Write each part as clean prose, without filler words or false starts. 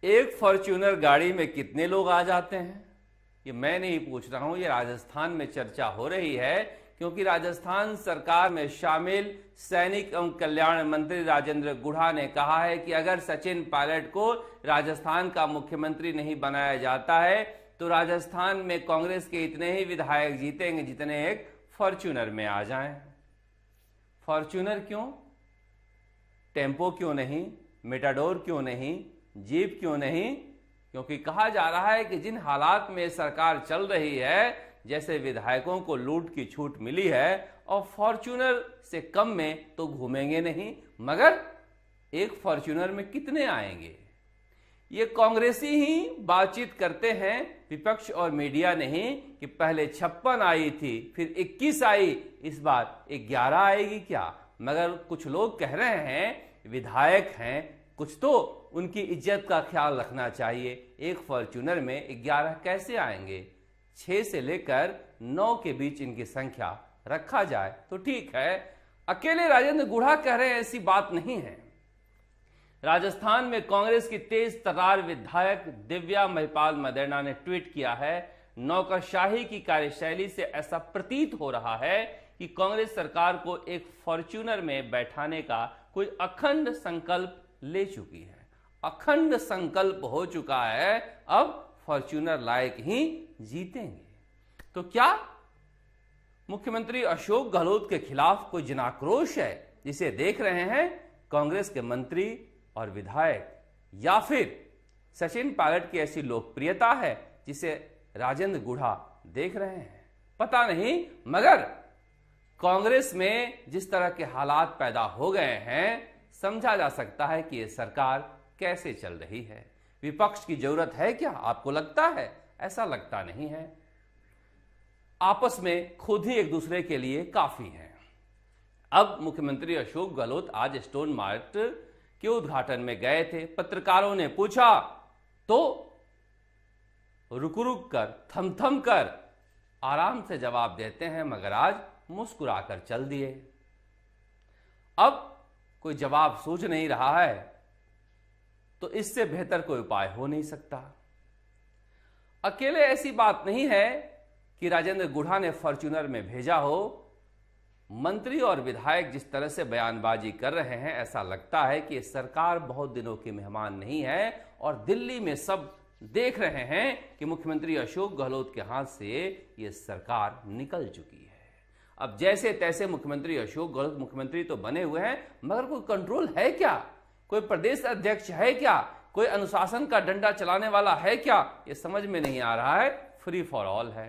एक फॉर्च्यूनर गाड़ी में कितने लोग आ जाते हैं? ये मैं नहीं पूछ रहा हूं, ये राजस्थान में चर्चा हो रही है क्योंकि राजस्थान सरकार में शामिल सैनिक एवं कल्याण मंत्री राजेंद्र गुढ़ा ने कहा है कि अगर सचिन पायलट को राजस्थान का मुख्यमंत्री नहीं बनाया जाता है तो राजस्थान में कांग्रेस के इतने ही विधायक जीतेंगे जितने एक फॉर्च्यूनर में आ जाएं। फॉर्च्यूनर क्यों? टेम्पो क्यों नहीं? मेटाडोर क्यों नहीं? जीप क्यों नहीं? क्योंकि कहा जा रहा है कि जिन हालात में सरकार चल रही है, जैसे विधायकों को लूट की छूट मिली है और फॉर्च्यूनर से कम में तो घूमेंगे नहीं, मगर एक फॉर्च्यूनर में कितने आएंगे? ये कांग्रेसी ही बातचीत करते हैं, विपक्ष और मीडिया नहीं, कि पहले 56 आई थी, फिर 21 आई, इस बार 11 आएगी क्या? मगर कुछ लोग कह रहे हैं, विधायक हैं, कुछ तो उनकी इज्जत का ख्याल रखना चाहिए। एक फॉर्च्यूनर में 11 कैसे आएंगे? 6 से लेकर 9 के बीच इनकी संख्या रखा जाए तो ठीक है। अकेले राजेंद्र गुढ़ा कह रहे हैं, ऐसी बात नहीं है। राजस्थान में कांग्रेस की तेज तर्रार विधायक दिव्या महिपाल मदेरणा ने ट्वीट किया है, नौकरशाही की कार्यशैली से ऐसा प्रतीत हो रहा है कि कांग्रेस सरकार को एक फॉर्च्यूनर में बैठाने का कोई अखंड संकल्प ले चुकी है। अखंड संकल्प हो चुका है, अब फॉर्च्यूनर लायक ही जीतेंगे। तो क्या मुख्यमंत्री अशोक गहलोत के खिलाफ कोई जनाक्रोश है जिसे देख रहे हैं कांग्रेस के मंत्री और विधायक, या फिर सचिन पायलट की ऐसी लोकप्रियता है जिसे राजेंद्र गुढ़ा देख रहे हैं? पता नहीं, मगर कांग्रेस में जिस तरह के हालात पैदा हो गए हैं, समझा जा सकता है कि यह सरकार कैसे चल रही है। विपक्ष की जरूरत है क्या? आपको लगता है? ऐसा लगता नहीं है। आपस में खुद ही एक दूसरे के लिए काफी हैं। अब मुख्यमंत्री अशोक गहलोत आज स्टोन मार्ट के उद्घाटन में गए थे। पत्रकारों ने पूछा तो रुक रुक कर, थम थम कर आराम से जवाब देते हैं, मगर आज मुस्कुराकर चल दिए। अब कोई जवाब सूझ नहीं रहा है तो इससे बेहतर कोई उपाय हो नहीं सकता। अकेले ऐसी बात नहीं है कि राजेंद्र गुढ़ा ने फॉर्च्यूनर में भेजा हो। मंत्री और विधायक जिस तरह से बयानबाजी कर रहे हैं, ऐसा लगता है कि सरकार बहुत दिनों की मेहमान नहीं है और दिल्ली में सब देख रहे हैं कि मुख्यमंत्री अशोक गहलोत के हाथ से यह सरकार निकल चुकी है। अब जैसे तैसे मुख्यमंत्री अशोक गहलोत मुख्यमंत्री तो बने हुए हैं, मगर कोई कंट्रोल है क्या? कोई प्रदेश अध्यक्ष है क्या? कोई अनुशासन का डंडा चलाने वाला है क्या? ये समझ में नहीं आ रहा है। फ्री फॉर ऑल है।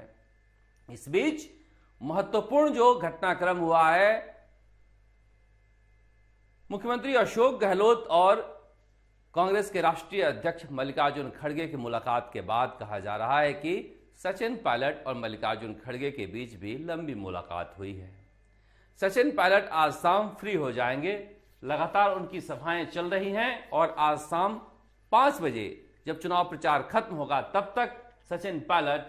इस बीच महत्वपूर्ण जो घटनाक्रम हुआ है, मुख्यमंत्री अशोक गहलोत और कांग्रेस के राष्ट्रीय अध्यक्ष मल्लिकार्जुन खड़गे की मुलाकात के बाद कहा जा रहा है कि सचिन पायलट और मल्लिकार्जुन खड़गे के बीच भी लंबी मुलाकात हुई है। सचिन पायलट आज शाम फ्री हो जाएंगे। लगातार उनकी सभाएं चल रही हैं और आज शाम 5 बजे जब चुनाव प्रचार खत्म होगा, तब तक सचिन पायलट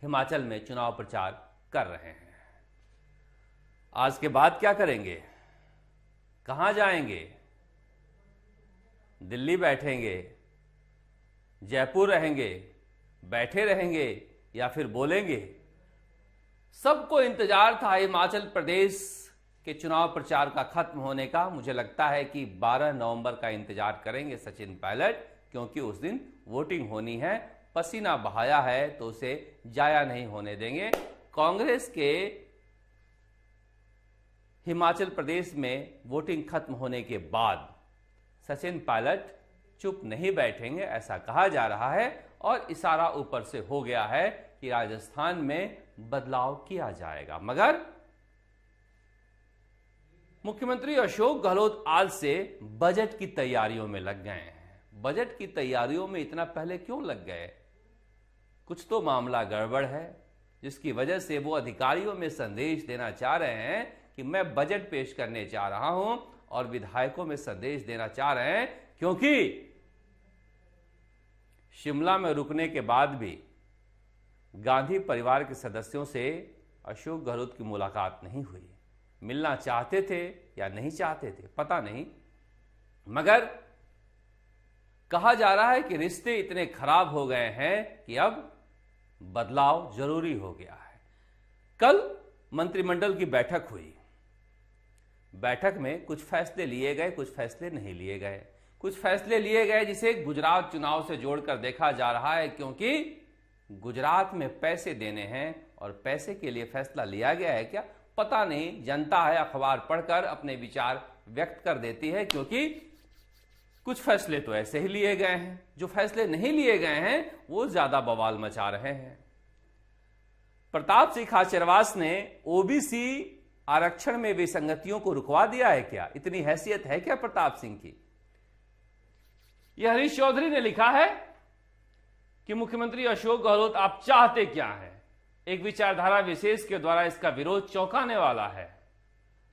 हिमाचल में चुनाव प्रचार कर रहे हैं। आज के बाद क्या करेंगे? कहां जाएंगे? दिल्ली बैठेंगे, जयपुर रहेंगे, बैठे रहेंगे या फिर बोलेंगे? सबको इंतजार था हिमाचल प्रदेश के चुनाव प्रचार का खत्म होने का। मुझे लगता है कि 12 नवंबर का इंतजार करेंगे सचिन पायलट, क्योंकि उस दिन वोटिंग होनी है। पसीना बहाया है तो उसे जाया नहीं होने देंगे। कांग्रेस के हिमाचल प्रदेश में वोटिंग खत्म होने के बाद सचिन पायलट चुप नहीं बैठेंगे, ऐसा कहा जा रहा है और इशारा ऊपर से हो गया है कि राजस्थान में बदलाव किया जाएगा। मगर मुख्यमंत्री अशोक गहलोत आज से बजट की तैयारियों में लग गए हैं। बजट की तैयारियों में इतना पहले क्यों लग गए? कुछ तो मामला गड़बड़ है, जिसकी वजह से वो अधिकारियों में संदेश देना चाह रहे हैं कि मैं बजट पेश करने जा रहा हूं, और विधायकों में संदेश देना चाह रहे हैं क्योंकि शिमला में रुकने के बाद भी गांधी परिवार के सदस्यों से अशोक गहलोत की मुलाकात नहीं हुई। मिलना चाहते थे या नहीं चाहते थे पता नहीं, मगर कहा जा रहा है कि रिश्ते इतने खराब हो गए हैं कि अब बदलाव जरूरी हो गया है। कल मंत्रिमंडल की बैठक हुई। बैठक में कुछ फैसले लिए गए, कुछ फैसले नहीं लिए गए। कुछ फैसले लिए गए जिसे गुजरात चुनाव से जोड़कर देखा जा रहा है, क्योंकि गुजरात में पैसे देने हैं और पैसे के लिए फैसला लिया गया है क्या पता नहीं। जनता है, अखबार पढ़कर अपने विचार व्यक्त कर देती है, क्योंकि कुछ फैसले तो ऐसे ही लिए गए हैं, जो फैसले नहीं लिए गए हैं वो ज्यादा बवाल मचा रहे हैं। प्रताप सिंह खाचरियावास ने ओबीसी आरक्षण में विसंगतियों को रुकवा दिया है क्या? इतनी हैसियत है क्या प्रताप सिंह की? यह हरीश चौधरी ने लिखा है कि मुख्यमंत्री अशोक गहलोत आप चाहते क्या हैं? एक विचारधारा विशेष के द्वारा इसका विरोध चौंकाने वाला है।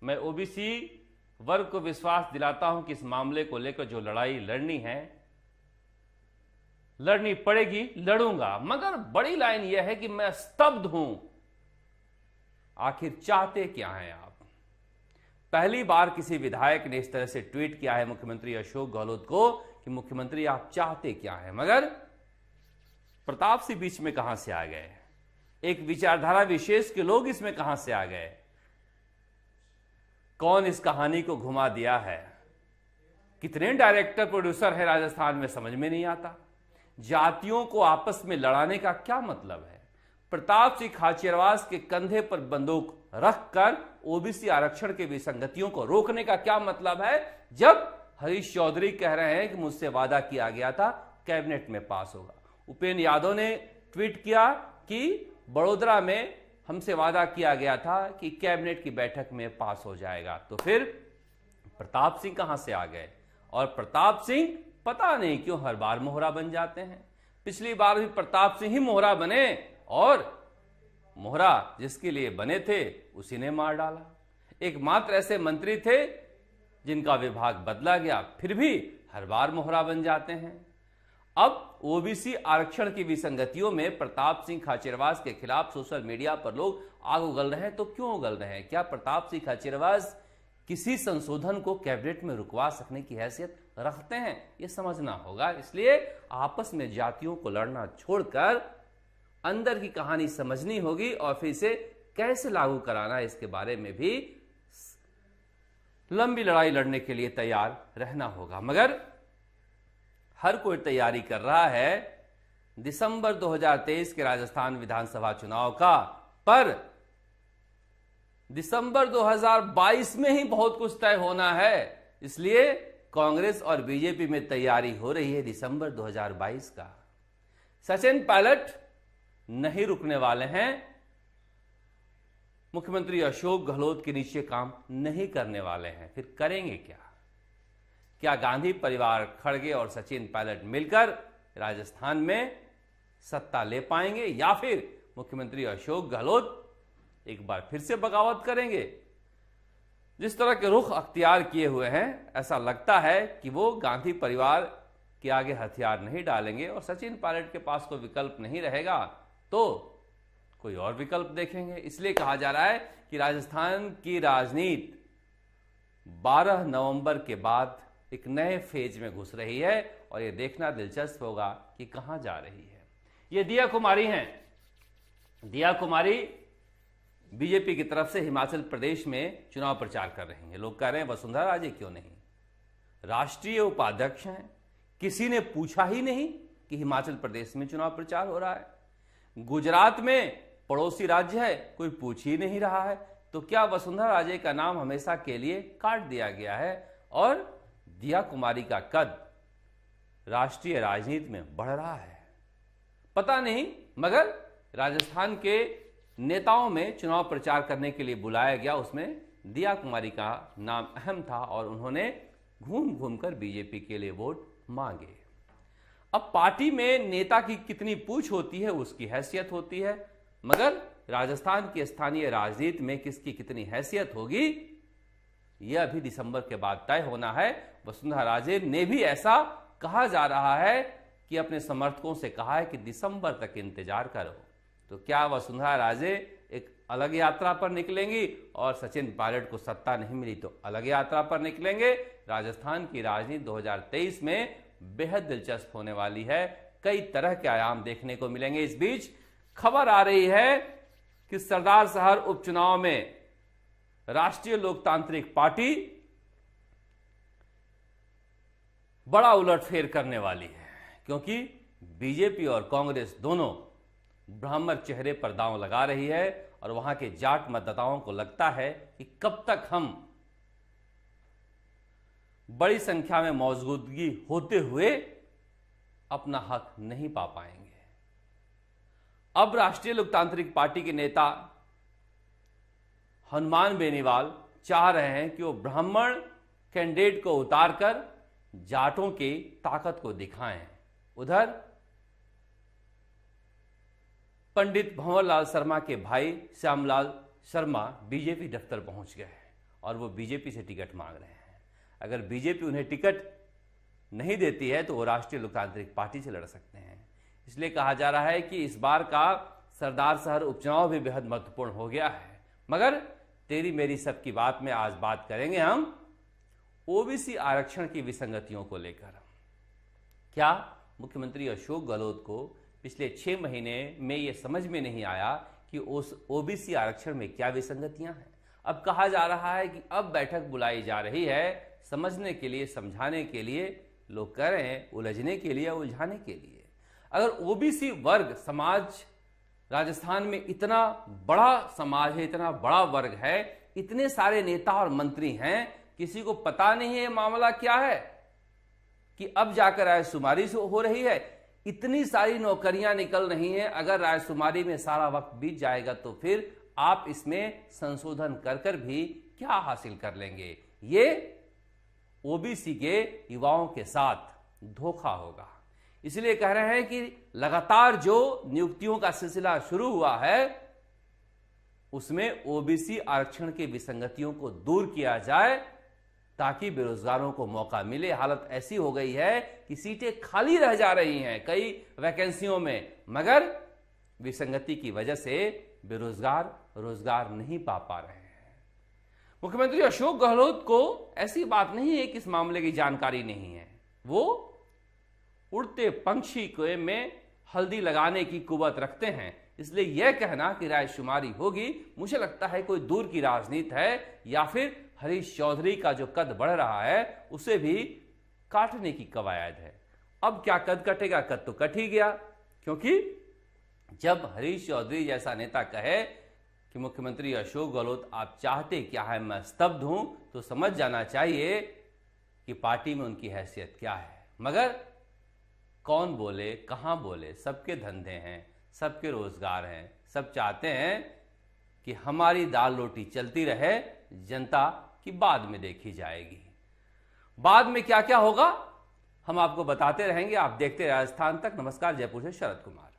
मैं ओबीसी वर्ग को विश्वास दिलाता हूं कि इस मामले को लेकर जो लड़ाई लड़नी है लड़नी पड़ेगी, लड़ूंगा, मगर बड़ी लाइन यह है कि मैं स्तब्ध हूं। आखिर चाहते क्या हैं आप? पहली बार किसी विधायक ने इस तरह से ट्वीट किया है मुख्यमंत्री अशोक गहलोत को कि मुख्यमंत्री आप चाहते क्या हैं, मगर प्रताप सिंह बीच में कहां से आ गए? एक विचारधारा विशेष के लोग इसमें कहां से आ गए? कौन इस कहानी को घुमा दिया है? कितने डायरेक्टर प्रोड्यूसर है राजस्थान में, समझ में नहीं आता। जातियों को आपस में लड़ाने का क्या मतलब है? प्रताप सिंह खाचरियावास के कंधे पर बंदूक रखकर ओबीसी आरक्षण के विसंगतियों को रोकने का क्या मतलब है, जब हरीश चौधरी कह रहे हैं कि मुझसे वादा किया गया था कैबिनेट में पास होगा। उपेंद्र यादव ने ट्वीट किया कि बड़ोदरा में हमसे वादा किया गया था कि कैबिनेट की बैठक में पास हो जाएगा। तो फिर प्रताप सिंह कहां से आ गए? और प्रताप सिंह पता नहीं क्यों हर बार मोहरा बन जाते हैं। पिछली बार भी प्रताप सिंह ही मोहरा बने और मोहरा जिसके लिए बने थे उसी ने मार डाला। एकमात्र ऐसे मंत्री थे जिनका विभाग बदला गया, फिर भी हर बार मोहरा बन जाते हैं। अब ओबीसी आरक्षण की विसंगतियों में प्रताप सिंह खाचरियावास के खिलाफ सोशल मीडिया पर लोग आग उगल रहे हैं। तो क्यों उगल रहे हैं? क्या प्रताप सिंह खाचरियावास किसी संशोधन को कैबिनेट में रुकवा सकने की हैसियत रखते हैं? यह समझना होगा। इसलिए आपस में जातियों को लड़ना छोड़कर अंदर की कहानी समझनी होगी और फिर इसे कैसे लागू कराना है इसके बारे में भी लंबी लड़ाई लड़ने के लिए तैयार रहना होगा। मगर हर कोई तैयारी कर रहा है दिसंबर 2023 के राजस्थान विधानसभा चुनाव का, पर दिसंबर 2022 में ही बहुत कुछ तय होना है। इसलिए कांग्रेस और बीजेपी में तैयारी हो रही है दिसंबर 2022 का। सचिन पायलट नहीं रुकने वाले हैं। मुख्यमंत्री अशोक गहलोत के नीचे काम नहीं करने वाले हैं। फिर करेंगे क्या? क्या गांधी परिवार, खड़गे और सचिन पायलट मिलकर राजस्थान में सत्ता ले पाएंगे, या फिर मुख्यमंत्री अशोक गहलोत एक बार फिर से बगावत करेंगे? जिस तरह के रुख अख्तियार किए हुए हैं, ऐसा लगता है कि वो गांधी परिवार के आगे हथियार नहीं डालेंगे और सचिन पायलट के पास कोई विकल्प नहीं रहेगा तो कोई और विकल्प देखेंगे। इसलिए कहा जा रहा है कि राजस्थान की राजनीति 12 नवंबर के बाद एक नए फेज में घुस रही है और यह देखना दिलचस्प होगा कि कहां जा रही है। ये दिया कुमारी हैं। दिया कुमारी बीजेपी की तरफ से हिमाचल प्रदेश में चुनाव प्रचार कर रही हैं। लोग कह रहे हैं वसुंधरा राजे क्यों नहीं? राष्ट्रीय उपाध्यक्ष हैं, किसी ने पूछा ही नहीं कि हिमाचल प्रदेश में चुनाव प्रचार हो रहा है। गुजरात में पड़ोसी राज्य है, कोई पूछ ही नहीं रहा है। तो क्या वसुंधरा राजे का नाम हमेशा के लिए काट दिया गया है और दिया कुमारी का कद राष्ट्रीय राजनीति में बढ़ रहा है? पता नहीं, मगर राजस्थान के नेताओं में चुनाव प्रचार करने के लिए बुलाया गया, उसमें दिया कुमारी का नाम अहम था और उन्होंने घूम घूमकर बीजेपी के लिए वोट मांगे। अब पार्टी में नेता की कितनी पूछ होती है उसकी हैसियत होती है, मगर राजस्थान की स्थानीय राजनीति में किसकी कितनी हैसियत होगी यह अभी दिसंबर के बाद तय होना है। वसुंधरा राजे ने भी ऐसा कहा जा रहा है कि अपने समर्थकों से कहा है कि दिसंबर तक इंतजार करो। तो क्या वसुंधरा राजे एक अलग यात्रा पर निकलेंगी और सचिन पायलट को सत्ता नहीं मिली तो अलग यात्रा पर निकलेंगे? राजस्थान की राजनीति 2023 में बेहद दिलचस्प होने वाली है। कई तरह के आयाम देखने को मिलेंगे। इस बीच खबर आ रही है कि सरदार शहर उपचुनाव में राष्ट्रीय लोकतांत्रिक पार्टी बड़ा उलटफेर करने वाली है, क्योंकि बीजेपी और कांग्रेस दोनों ब्राह्मण चेहरे पर दांव लगा रही है और वहां के जाट मतदाताओं को लगता है कि कब तक हम बड़ी संख्या में मौजूदगी होते हुए अपना हक नहीं पा पाएंगे। अब राष्ट्रीय लोकतांत्रिक पार्टी के नेता हनुमान बेनीवाल चाह रहे हैं कि वो ब्राह्मण कैंडिडेट को उतारकर जाटों की ताकत को दिखाएं। उधर पंडित भंवरलाल शर्मा के भाई श्यामलाल शर्मा बीजेपी दफ्तर पहुंच गए हैं और वो बीजेपी से टिकट मांग रहे हैं। अगर बीजेपी उन्हें टिकट नहीं देती है तो वो राष्ट्रीय लोकतांत्रिक पार्टी से लड़ सकते हैं। इसलिए कहा जा रहा है कि इस बार का सरदार शहर उपचुनाव भी बेहद महत्वपूर्ण हो गया है। मगर तेरी मेरी सबकी बात में आज बात करेंगे हम ओबीसी आरक्षण की विसंगतियों को लेकर। क्या मुख्यमंत्री अशोक गहलोत को पिछले 6 महीने में यह समझ में नहीं आया कि उस ओबीसी आरक्षण में क्या विसंगतियां हैं? अब कहा जा रहा है कि अब बैठक बुलाई जा रही है समझने के लिए, समझाने के लिए। लोग कह रहे हैं उलझने के लिए, उलझाने के लिए। अगर ओबीसी वर्ग समाज राजस्थान में इतना बड़ा समाज है, इतना बड़ा वर्ग है, इतने सारे नेता और मंत्री हैं, किसी को पता नहीं है मामला क्या है कि अब जाकर रायशुमारी से हो रही है। इतनी सारी नौकरियां निकल रही हैं। अगर रायशुमारी में सारा वक्त बीत जाएगा तो फिर आप इसमें संशोधन कर कर भी क्या हासिल कर लेंगे? ये ओबीसी के युवाओं के साथ धोखा होगा। इसलिए कह रहे हैं कि लगातार जो नियुक्तियों का सिलसिला शुरू हुआ है उसमें ओबीसी आरक्षण की विसंगतियों को दूर किया जाए ताकि बेरोजगारों को मौका मिले। हालत ऐसी हो गई है कि सीटें खाली रह जा रही हैं कई वैकेंसियों में, मगर विसंगति की वजह से बेरोजगार रोजगार नहीं पा रहे हैं। मुख्यमंत्री अशोक गहलोत को ऐसी बात नहीं है कि इस मामले की जानकारी नहीं है। वो उड़ते पंछी के में हल्दी लगाने की कुवत रखते हैं। इसलिए यह कहना कि रायशुमारी होगी, मुझे लगता है कोई दूर की राजनीति है या फिर हरीश चौधरी का जो कद बढ़ रहा है उसे भी काटने की कवायद है। अब क्या कद कटेगा? कद तो कट ही गया, क्योंकि जब हरीश चौधरी जैसा नेता कहे कि मुख्यमंत्री अशोक गहलोत आप चाहते क्या है, मैं स्तब्ध हूं, तो समझ जाना चाहिए कि पार्टी में उनकी हैसियत क्या है। मगर कौन बोले, कहां बोले, सबके धंधे हैं, सबके रोजगार हैं। सब चाहते हैं कि हमारी दाल रोटी चलती रहे, जनता की बाद में देखी जाएगी। बाद में क्या क्या होगा हम आपको बताते रहेंगे। आप देखते राजस्थान तक। नमस्कार, जयपुर से शरद कुमार।